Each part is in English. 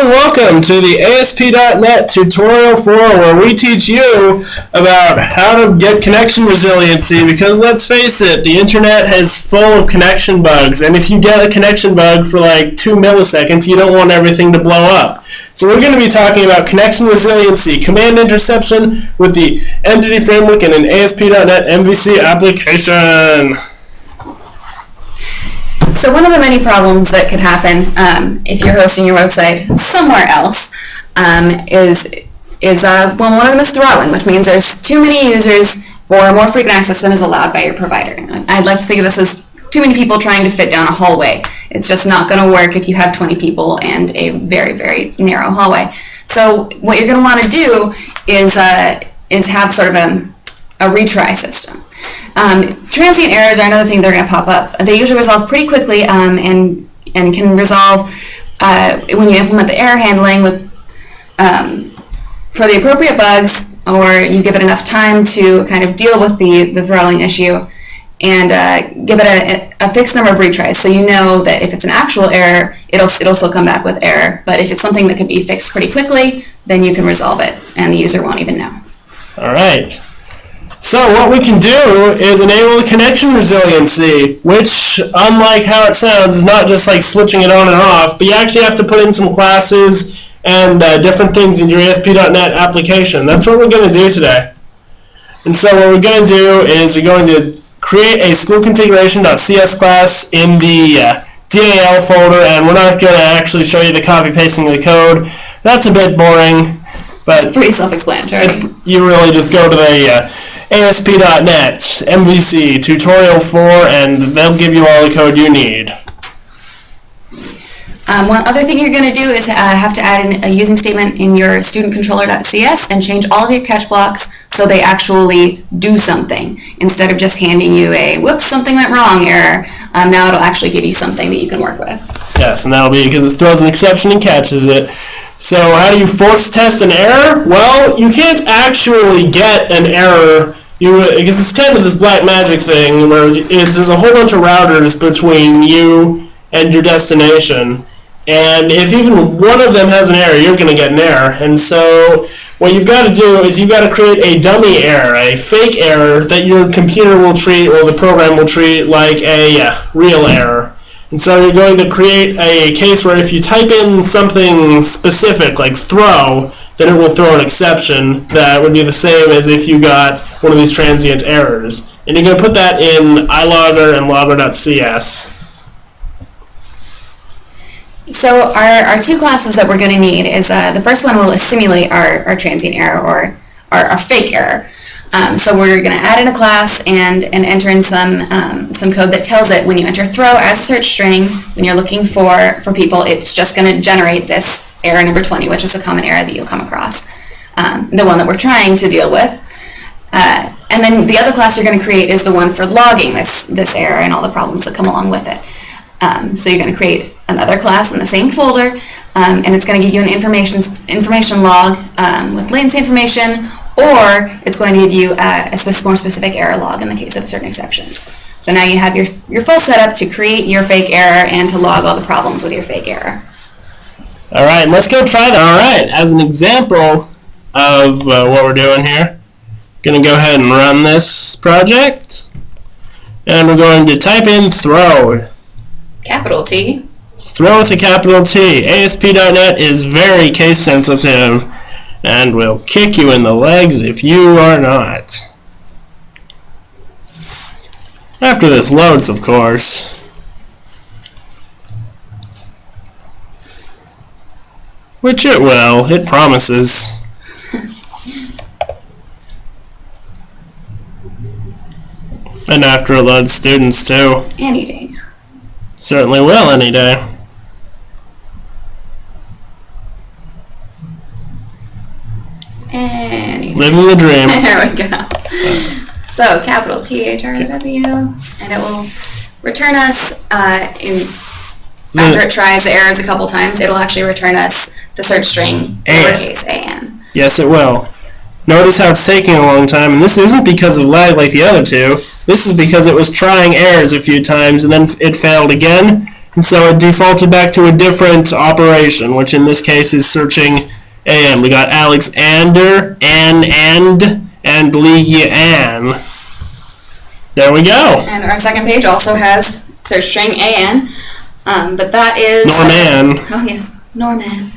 and welcome to the ASP.NET Tutorial 4, where we teach you about how to get connection resiliency, because let's face it, the internet is full of connection bugs, and if you get a connection bug for like 2 milliseconds, you don't want everything to blow up. So we're going to be talking about connection resiliency, command interception with the Entity Framework in an ASP.NET MVC application. So one of the many problems that could happen if you're hosting your website somewhere else is one of them is throttling, which means there's too many users or more frequent access than is allowed by your provider. I'd like to think of this as too many people trying to fit down a hallway. It's just not going to work if you have 20 people and a very, very narrow hallway. So what you're going to want to do is have sort of a retry system. Transient errors are another thing they're going to pop up. They usually resolve pretty quickly and can resolve when you implement the error handling with for the appropriate bugs, or you give it enough time to kind of deal with the throttling issue and give it a fixed number of retries, so you know that if it's an actual error, it'll still come back with error. But if it's something that can be fixed pretty quickly, then you can resolve it and the user won't even know. All right. So what we can do is enable the connection resiliency, which, unlike how it sounds, is not just like switching it on and off, but you actually have to put in some classes and different things in your ASP.NET application. That's what we're going to do today. And so what we're going to do is we're going to create a schoolconfiguration.cs class in the DAL folder, and we're not going to actually show you the copy-pasting of the code. That's a bit boring, but it's pretty self-explanatory. You really just go to the ASP.NET MVC Tutorial 4, and they'll give you all the code you need. One other thing you're going to do is have to add in a using statement in your StudentController.es and change all of your catch blocks so they actually do something, instead of just handing you a whoops, something went wrong error. Now it'll actually give you something that you can work with. Yes, and that'll be because it throws an exception and catches it. So how do you force test an error? Well, you can't actually get an error because it's kind of this black magic thing where there's a whole bunch of routers between you and your destination, and if even one of them has an error, you're going to get an error. And so what you've got to do is you've got to create a dummy error, a fake error that your computer will treat, or the program will treat, like a real error. And so you're going to create a case where if you type in something specific, like throw, then it will throw an exception that would be the same as if you got one of these transient errors. And you're going to put that in ilogger and logger.cs. So our two classes that we're going to need is the first one will simulate our transient error, or our fake error. So we're going to add in a class and enter in some code that tells it when you enter throw as a search string, when you're looking for people, it's just going to generate this error number 20, which is a common error that you'll come across, the one that we're trying to deal with. And then the other class you're going to create is the one for logging this error and all the problems that come along with it. So you're going to create another class in the same folder, and it's going to give you an information log with latency information, or it's going to give you a more specific error log in the case of certain exceptions. So now you have your full setup to create your fake error and to log all the problems with your fake error. All right, let's go try that. All right, as an example of what we're doing here, I'm going to go ahead and run this project, and we're going to type in throw. Capital T. It's throw with a capital T. ASP.NET is very case sensitive, and will kick you in the legs if you are not. After this loads, of course. Which it will, it promises. And after it loads students too. Any day. Certainly will any day. Living the dream. There we go. So capital THRW, and it will return us after it tries the errors a couple times, it'll actually return us the search string lowercase an. Yes, it will. Notice how it's taking a long time, and this isn't because of lag like the other two. This is because it was trying errors a few times, and then it failed again, and so it defaulted back to a different operation, which in this case is searching AN. We got Alexander, and Leanne. There we go. And our second page also has search string AN, but that is... Norman. Oh, yes, Norman.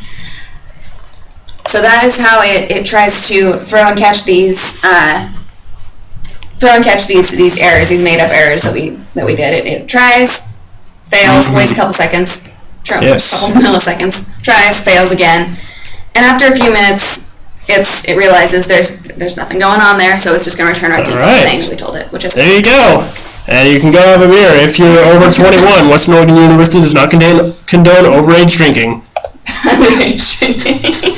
So that is how it tries to throw and catch these errors, these made-up errors that we did. It tries, fails, waits a couple seconds, a couple milliseconds, tries, fails again, and after a few minutes, it realizes there's nothing going on there, so it's just going to return our default thing that we told it, which is... There you go. And you can go have a beer. If you're over 21, Western Oregon University does not condone overage drinking. Overage drinking.